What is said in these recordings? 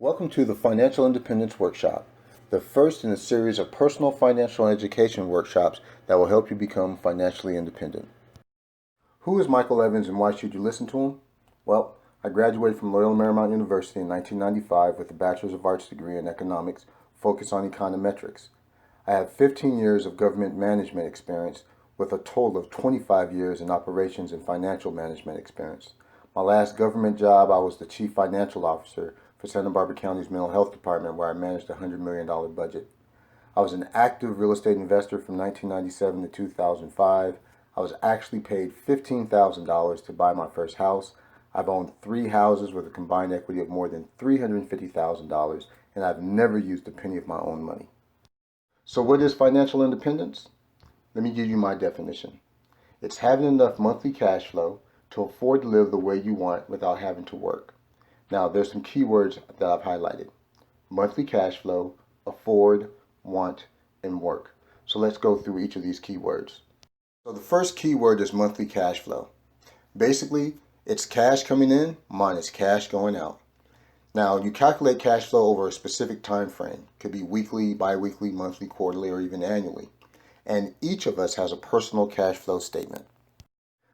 Welcome to the Financial Independence Workshop, the first in a series of personal financial education workshops that will help you become financially independent. Who is Michael Evans and why should you listen to him? Well, I graduated from Loyola Marymount University in 1995 with a Bachelor's of Arts degree in economics, focused on econometrics. I have 15 years of government management experience with a total of 25 years in operations and financial management experience. My last government job, I was the Chief Financial Officer for Santa Barbara County's Mental Health Department, where I managed a $100 million budget. I was an active real estate investor from 1997 to 2005. I was actually paid $15,000 to buy my first house. I've owned 3 houses with a combined equity of more than $350,000, and I've never used a penny of my own money. So what is financial independence? Let me give you my definition. It's having enough monthly cash flow to afford to live the way you want without having to work. Now, there's some keywords that I've highlighted. Monthly cash flow, afford, want, and work. So let's go through each of these keywords. So the first keyword is monthly cash flow. Basically, it's cash coming in minus cash going out. Now, you calculate cash flow over a specific time frame. It could be weekly, bi-weekly, monthly, quarterly, or even annually. And each of us has a personal cash flow statement.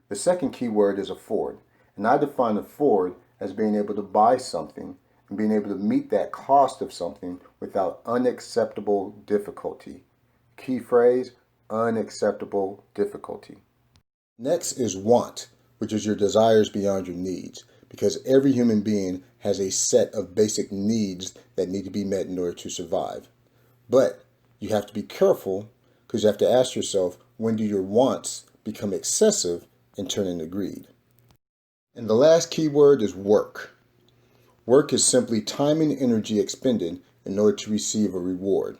The second keyword is afford. And I define afford as being able to buy something and being able to meet that cost of something without unacceptable difficulty. Key phrase, unacceptable difficulty. Next is want, which is your desires beyond your needs, because every human being has a set of basic needs that need to be met in order to survive. But you have to be careful because you have to ask yourself, when do your wants become excessive and turn into greed? And the last keyword is work. Work is simply time and energy expended in order to receive a reward.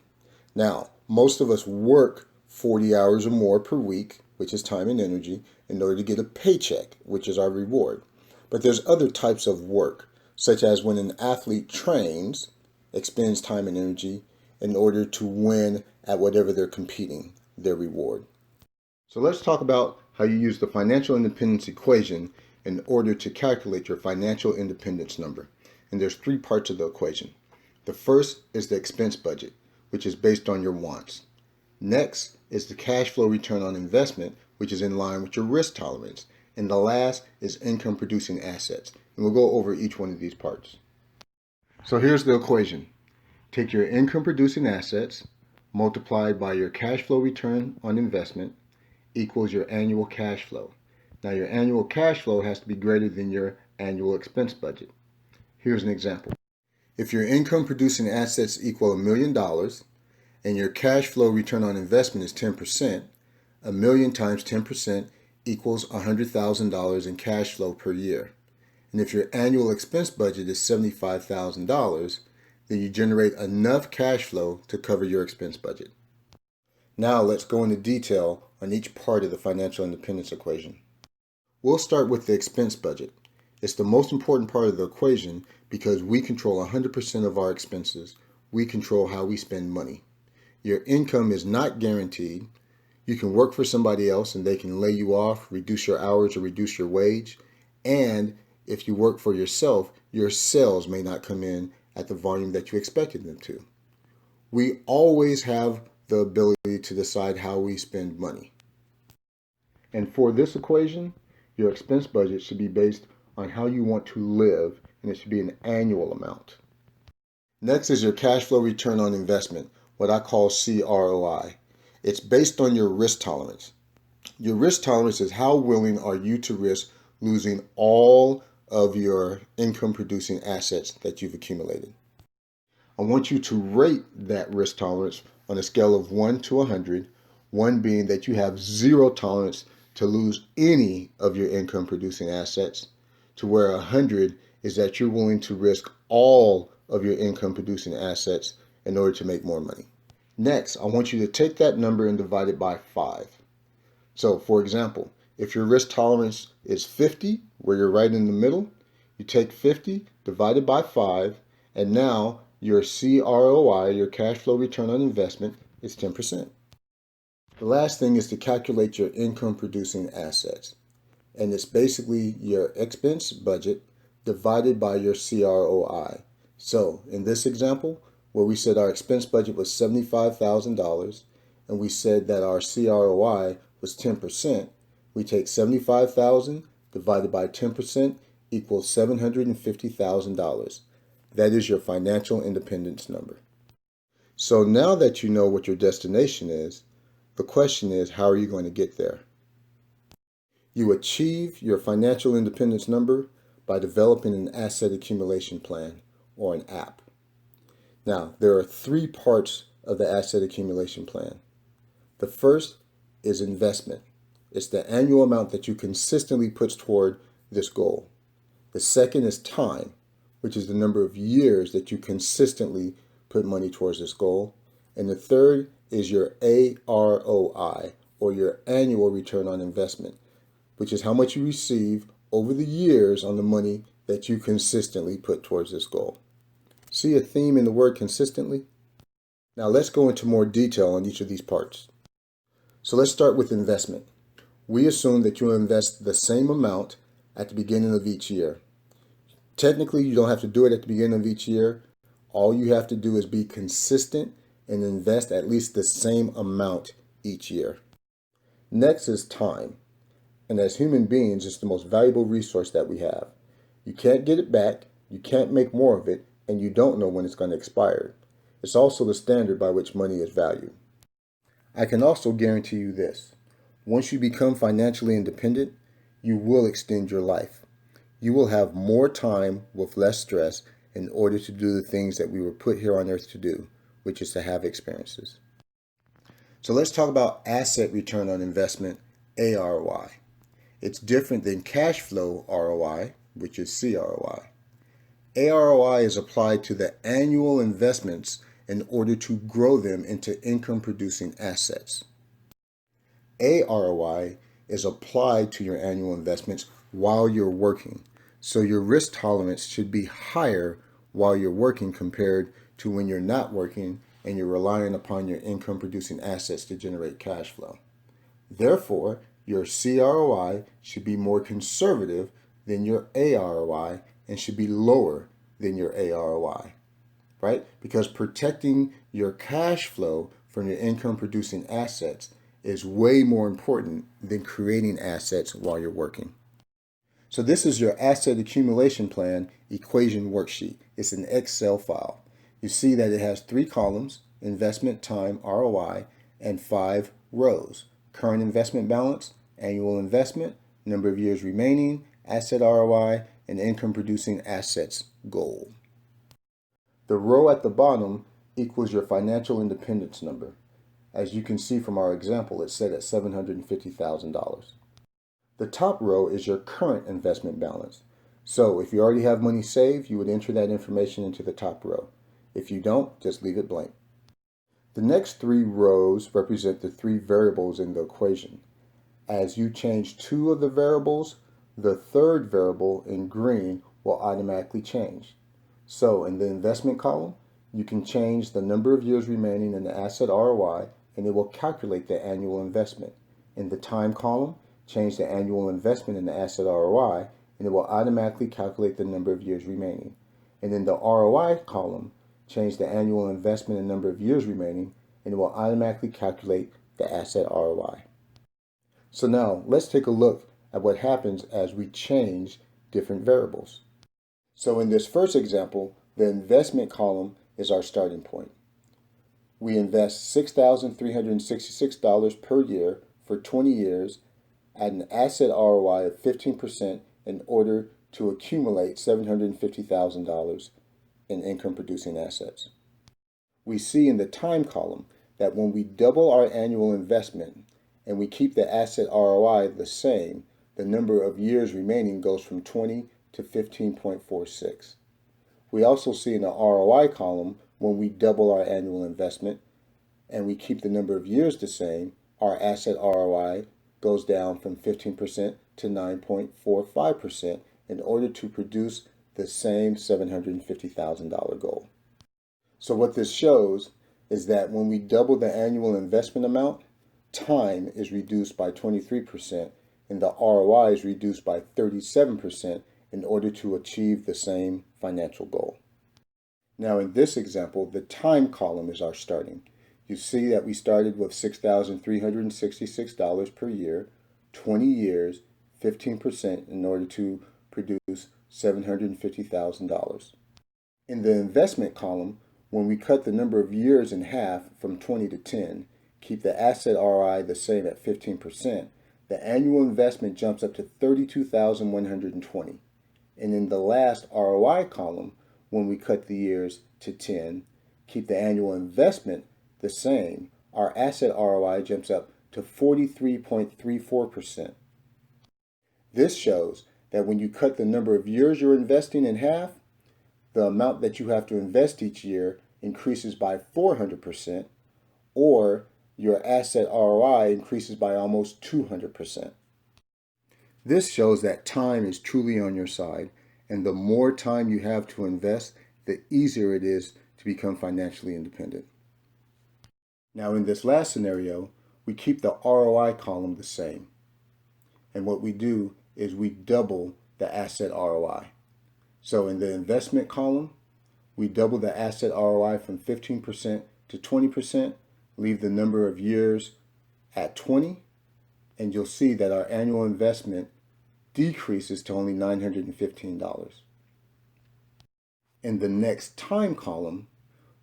Now, most of us work 40 hours or more per week, which is time and energy, in order to get a paycheck, which is our reward. But there's other types of work, such as when an athlete trains, expends time and energy in order to win at whatever they're competing, their reward. So let's talk about how you use the financial independence equation in order to calculate your financial independence number. And there's 3 parts of the equation. The first is the expense budget, which is based on your wants. Next is the cash flow return on investment, which is in line with your risk tolerance. And the last is income producing assets. And we'll go over each one of these parts. So here's the equation. Take your income producing assets multiplied by your cash flow return on investment equals your annual cash flow. Now, your annual cash flow has to be greater than your annual expense budget. Here's an example. If your income producing assets equal $1 million and your cash flow return on investment is 10%, $1 million times 10% equals $100,000 in cash flow per year. And if your annual expense budget is $75,000, then you generate enough cash flow to cover your expense budget. Now let's go into detail on each part of the financial independence equation. We'll start with the expense budget. It's the most important part of the equation because we control 100% of our expenses. We control how we spend money. Your income is not guaranteed. You can work for somebody else and they can lay you off, reduce your hours, or reduce your wage. And if you work for yourself, your sales may not come in at the volume that you expected them to. We always have the ability to decide how we spend money. And for this equation, your expense budget should be based on how you want to live, and it should be an annual amount. Next is your cash flow return on investment, what I call CROI. It's based on your risk tolerance. Your risk tolerance is how willing are you to risk losing all of your income producing assets that you've accumulated. I want you to rate that risk tolerance on a scale of 1 to 100, 1 being that you have 0 tolerance to lose any of your income producing assets, to where 100 is that you're willing to risk all of your income producing assets in order to make more money. Next, I want you to take that number and divide it by 5. So for example, if your risk tolerance is 50, where you're right in the middle, you take 50 divided by 5, and now your CROI, your cash flow return on investment, is 10%. The last thing is to calculate your income producing assets. And it's basically your expense budget divided by your CROI. So in this example, where we said our expense budget was $75,000 and we said that our CROI was 10%, we take 75,000 divided by 10% equals $750,000. That is your financial independence number. So now that you know what your destination is, the question is, how are you going to get there? You achieve your financial independence number by developing an asset accumulation plan or an app. Now, there are three parts of the asset accumulation plan. The first is investment. It's the annual amount that you consistently put toward this goal. The second is time, which is the number of years that you consistently put money towards this goal. And the third is your AROI, or your annual return on investment, which is how much you receive over the years on the money that you consistently put towards this goal. See a theme in the word consistently? Now let's go into more detail on each of these parts. So let's start with investment. We assume that you will invest the same amount at the beginning of each year. Technically, you don't have to do it at the beginning of each year. All you have to do is be consistent and invest at least the same amount each year. Next is time. And as human beings, it's the most valuable resource that we have. You can't get it back, you can't make more of it, and you don't know when it's going to expire. It's also the standard by which money is valued. I can also guarantee you this. Once you become financially independent, you will extend your life. You will have more time with less stress in order to do the things that we were put here on earth to do, which is to have experiences. So let's talk about asset return on investment, AROI. It's different than cash flow ROI, which is CROI. AROI is applied to the annual investments in order to grow them into income-producing assets. AROI is applied to your annual investments while you're working. So your risk tolerance should be higher while you're working compared to when you're not working and you're relying upon your income-producing assets to generate cash flow. Therefore, your CROI should be more conservative than your AROI and should be lower than your AROI, right? Because protecting your cash flow from your income-producing assets is way more important than creating assets while you're working. So this is your asset accumulation plan equation worksheet. It's an Excel file. You see that it has 3 columns, investment, time, ROI, and 5 rows, current investment balance, annual investment, number of years remaining, asset ROI, and income producing assets goal. The row at the bottom equals your financial independence number. As you can see from our example, it's set at $750,000. The top row is your current investment balance. So if you already have money saved, you would enter that information into the top row. If you don't, just leave it blank. The next 3 rows represent the 3 variables in the equation. As you change 2 of the variables, the third variable in green will automatically change. So in the investment column, you can change the number of years remaining in the asset ROI and it will calculate the annual investment. In the time column, change the annual investment in the asset ROI and it will automatically calculate the number of years remaining. And in the ROI column, change the annual investment and number of years remaining and it will automatically calculate the asset ROI. So now let's take a look at what happens as we change different variables. So in this first example, the investment column is our starting point. We invest $6,366 per year for 20 years at an asset ROI of 15% in order to accumulate $750,000 in income producing assets. We see in the time column that when we double our annual investment and we keep the asset ROI the same, the number of years remaining goes from 20 to 15.46. We also see in the ROI column, when we double our annual investment and we keep the number of years the same, our asset ROI goes down from 15% to 9.45% in order to produce the same $750,000 goal. So what this shows is that when we double the annual investment amount, time is reduced by 23% and the ROI is reduced by 37% in order to achieve the same financial goal. Now in this example, the time column is our starting. You see that we started with $6,366 per year, 20 years, 15% in order to produce $750,000. In the investment column, when we cut the number of years in half from 20 to 10, keep the asset ROI the same at 15%, the annual investment jumps up to $32,120. And in the last ROI column, when we cut the years to 10, keep the annual investment the same, our asset ROI jumps up to 43.34%. This shows that when you cut the number of years you're investing in half, the amount that you have to invest each year increases by 400%, or your asset ROI increases by almost 200%. This shows that time is truly on your side, and the more time you have to invest, the easier it is to become financially independent. Now in this last scenario, we keep the ROI column the same. And what we do is we double the asset ROI. So in the investment column, we double the asset ROI from 15% to 20%, leave the number of years at 20, and you'll see that our annual investment decreases to only $915. In the next time column,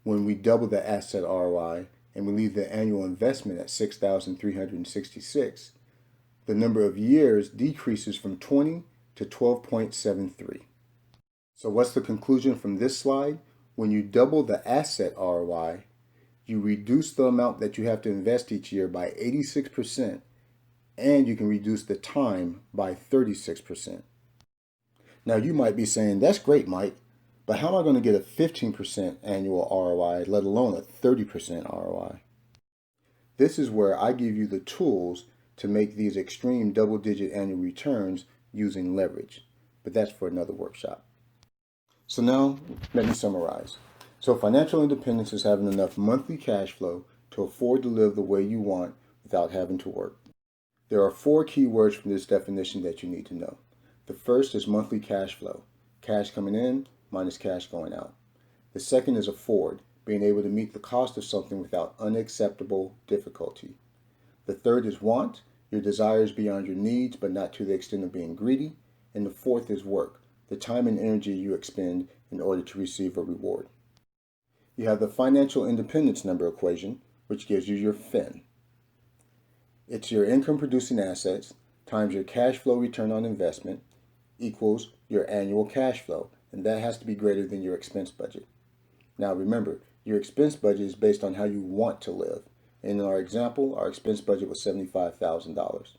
when we double the asset ROI and we leave the annual investment at $6,366, the number of years decreases from 20 to 12.73. So what's the conclusion from this slide? When you double the asset ROI, you reduce the amount that you have to invest each year by 86%, and you can reduce the time by 36%. Now you might be saying, that's great, Mike, but how am I going to get a 15% annual ROI, let alone a 30% ROI? This is where I give you the tools to make these extreme double-digit annual returns using leverage, but that's for another workshop. So now, let me summarize. So financial independence is having enough monthly cash flow to afford to live the way you want without having to work. There are 4 key words from this definition that you need to know. The first is monthly cash flow, cash coming in minus cash going out. The second is afford, being able to meet the cost of something without unacceptable difficulty. The third is want, your desires beyond your needs but not to the extent of being greedy. And the fourth is work, the time and energy you expend in order to receive a reward. You have the financial independence number equation, which gives you your FIN. It's your income producing assets times your cash flow return on investment equals your annual cash flow, and that has to be greater than your expense budget. Now remember, your expense budget is based on how you want to live. In our example, our expense budget was $75,000.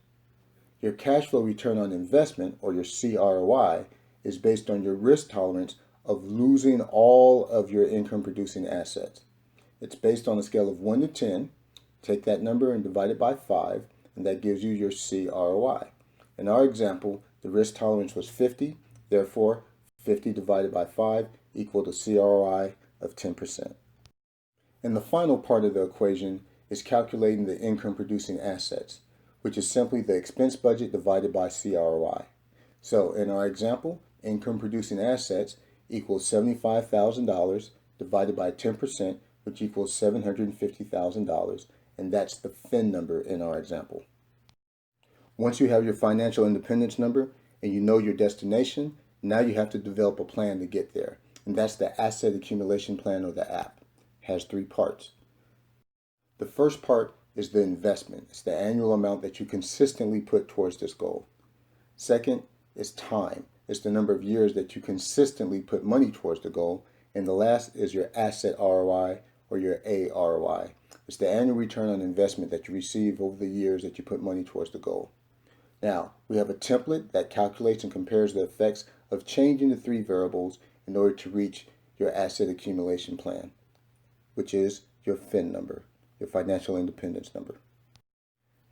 Your cash flow return on investment, or your CROI, is based on your risk tolerance of losing all of your income producing assets. It's based on a scale of 1 to 10. Take that number and divide it by 5, and that gives you your CROI. In our example, the risk tolerance was 50, therefore 50 divided by 5 equaled a CROI of 10%. And the final part of the equation is calculating the income producing assets, which is simply the expense budget divided by CROI. So in our example, income producing assets equals $75,000 divided by 10%, which equals $750,000, and that's the FIN number in our example. Once you have your financial independence number and you know your destination, now you have to develop a plan to get there, and that's the Asset Accumulation Plan, or the AAP. It has 3 parts. The first part is the investment. It's the annual amount that you consistently put towards this goal. Second is time. It's the number of years that you consistently put money towards the goal. And the last is your asset ROI, or your AROI. It's the annual return on investment that you receive over the years that you put money towards the goal. Now, we have a template that calculates and compares the effects of changing the 3 variables in order to reach your asset accumulation plan, which is your FIN number, your financial independence number.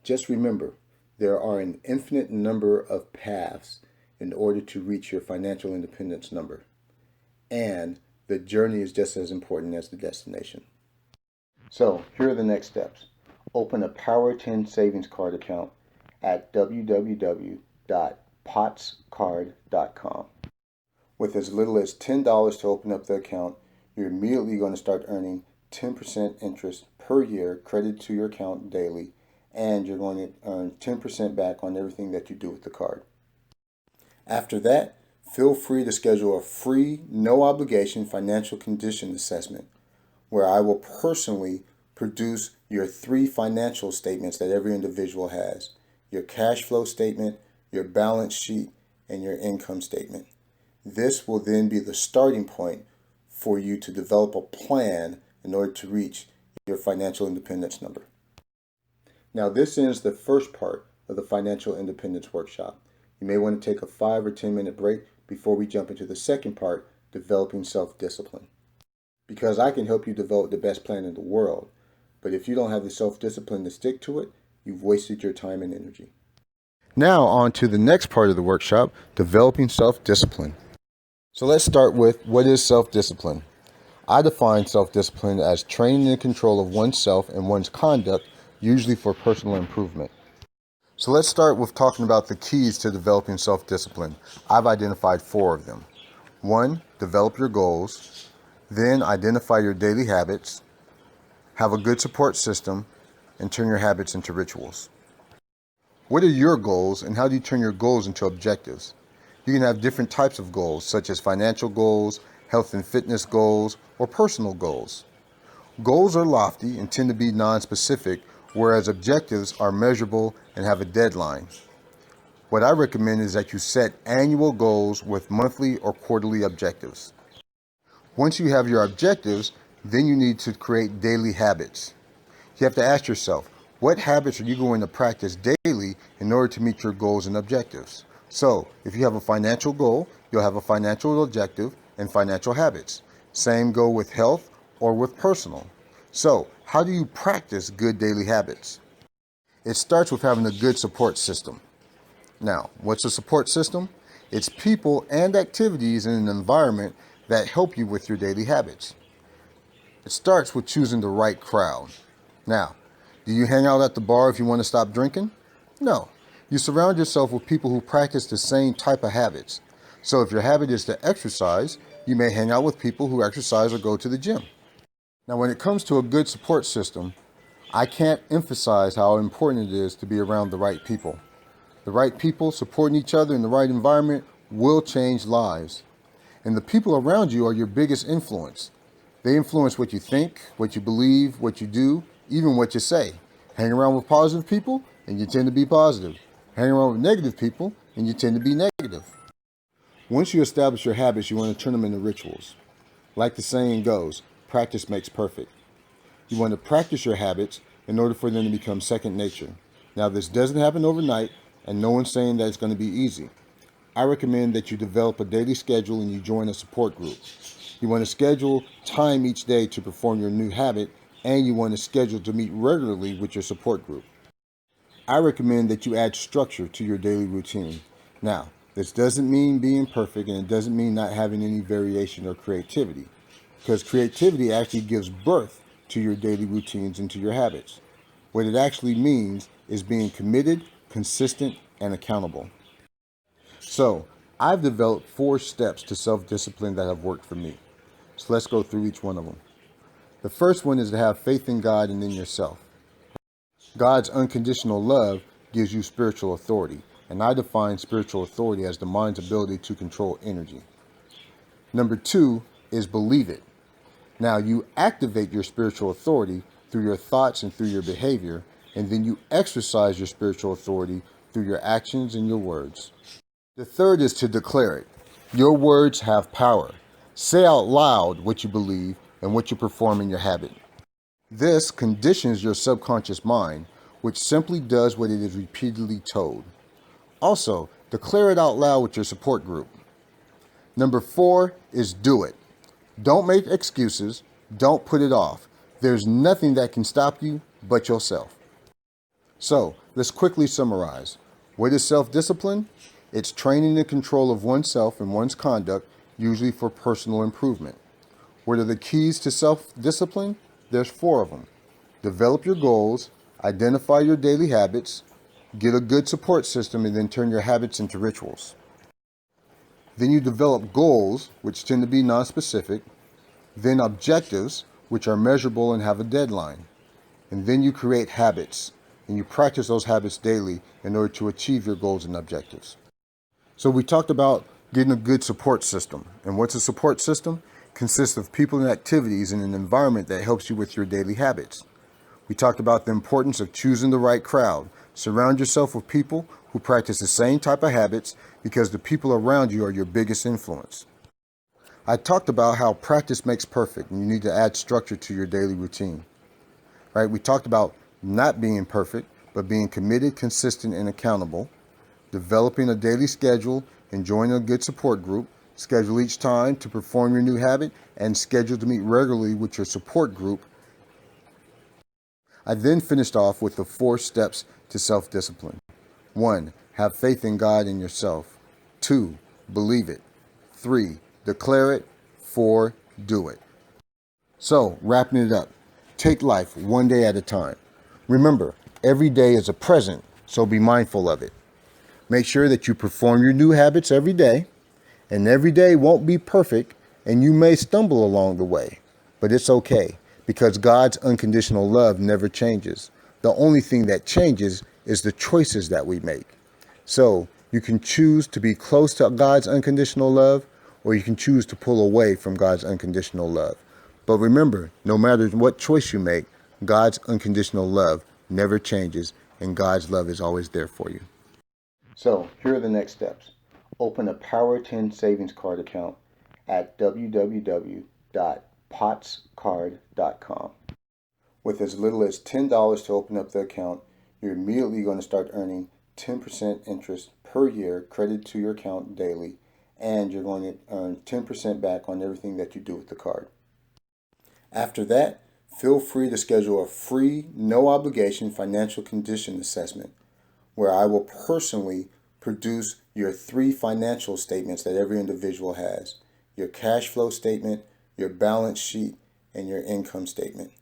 Just remember, there are an infinite number of paths in order to reach your financial independence number, and the journey is just as important as the destination. So here are the next steps. Open a Power 10 savings card account at www.potscard.com. With as little as $10 to open up the account, you're immediately going to start earning 10% interest per year credited to your account daily, and you're going to earn 10% back on everything that you do with the card. After that, feel free to schedule a free, no obligation financial condition assessment where I will personally produce your 3 financial statements that every individual has: your cash flow statement, your balance sheet, and your income statement. This will then be the starting point for you to develop a plan in order to reach your financial independence number. Now, this ends the first part of the financial independence workshop. You may want to take a 5 or 10-minute break before we jump into the second part, developing self-discipline. Because I can help you develop the best plan in the world, but if you don't have the self-discipline to stick to it, you've wasted your time and energy. Now on to the next part of the workshop, developing self-discipline. So let's start with, what is self-discipline? I define self-discipline as training and control of oneself and one's conduct, usually for personal improvement. So let's start with talking about the keys to developing self-discipline. I've identified 4 of them. 1, develop your goals. Then identify your daily habits. Have a good support system, and turn your habits into rituals. What are your goals, and how do you turn your goals into objectives? You can have different types of goals, such as financial goals, health and fitness goals, or personal goals. Goals are lofty and tend to be non-specific, whereas objectives are measurable and have a deadline. What I recommend is that you set annual goals with monthly or quarterly objectives. Once you have your objectives, then you need to create daily habits. You have to ask yourself, what habits are you going to practice daily in order to meet your goals and objectives? So, if you have a financial goal, you'll have a financial objective and financial habits. Same go with health or with personal. So, how do you practice good daily habits? It starts with having a good support system. Now, what's a support system? It's people and activities in an environment that help you with your daily habits. It starts with choosing the right crowd. Now, do you hang out at the bar if you want to stop drinking? No. You surround yourself with people who practice the same type of habits. So if your habit is to exercise, you may hang out with people who exercise or go to the gym. Now, when it comes to a good support system, I can't emphasize how important it is to be around the right people. The right people supporting each other in the right environment will change lives. And the people around you are your biggest influence. They influence what you think, what you believe, what you do, even what you say. Hang around with positive people and you tend to be positive. Hang around with negative people and you tend to be negative. Once you establish your habits, you want to turn them into rituals. Like the saying goes, practice makes perfect. You want to practice your habits in order for them to become second nature. Now, this doesn't happen overnight, and no one's saying that it's going to be easy. I recommend that you develop a daily schedule and you join a support group. You want to schedule time each day to perform your new habit, and you want to schedule to meet regularly with your support group. I recommend that you add structure to your daily routine. Now, this doesn't mean being perfect, and it doesn't mean not having any variation or creativity, because creativity actually gives birth to your daily routines and to your habits. What it actually means is being committed, consistent, and accountable. So, I've developed 4 steps to self-discipline that have worked for me. So let's go through each one of them. The first one is to have faith in God and in yourself. God's unconditional love gives you spiritual authority, and I define spiritual authority as the mind's ability to control energy. Number 2 is believe it. Now, you activate your spiritual authority through your thoughts and through your behavior, and then you exercise your spiritual authority through your actions and your words. The third is to declare it. Your words have power. Say out loud what you believe and what you perform in your habit. This conditions your subconscious mind, which simply does what it is repeatedly told. Also, declare it out loud with your support group. Number 4 is do it. Don't make excuses. Don't put it off. There's nothing that can stop you but yourself. So, let's quickly summarize. What is self-discipline? It's training and control of oneself and one's conduct, usually for personal improvement. What are the keys to self-discipline? There's 4 of them. Develop your goals, identify your daily habits, get a good support system, and then turn your habits into rituals. Then you develop goals, which tend to be non-specific. then objectives, which are measurable and have a deadline. And then you create habits, and you practice those habits daily in order to achieve your goals and objectives. So we talked about getting a good support system. And what's a support system? Consists of people and activities in an environment that helps you with your daily habits. We talked about the importance of choosing the right crowd. Surround yourself with people who practice the same type of habits because the people around you are your biggest influence. I talked about how practice makes perfect and you need to add structure to your daily routine. Right? We talked about not being perfect, but being committed, consistent, and accountable, developing a daily schedule, and joining a good support group, schedule each time to perform your new habit, and schedule to meet regularly with your support group. I then finished off with the 4 steps to self-discipline. 1. Have faith in God and yourself. 2. Believe it. 3. Declare it. 4. Do it. So, wrapping it up, take life one day at a time. Remember, every day is a present, so be mindful of it. Make sure that you perform your new habits every day, and every day won't be perfect, and you may stumble along the way, but it's okay because God's unconditional love never changes. The only thing that changes is the choices that we make. So you can choose to be close to God's unconditional love, or you can choose to pull away from God's unconditional love. But remember, no matter what choice you make, God's unconditional love never changes, and God's love is always there for you. So here are the next steps. Open a Power 10 savings card account at www.potscard.com. With as little as $10 to open up the account, you're immediately going to start earning 10% interest per year credited to your account daily, and you're going to earn 10% back on everything that you do with the card. After that, feel free to schedule a free, no obligation financial condition assessment where I will personally produce your 3 financial statements that every individual has: your cash flow statement, your balance sheet, and your income statement.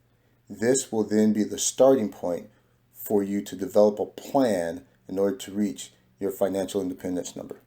This will then be the starting point for you to develop a plan in order to reach your financial independence number.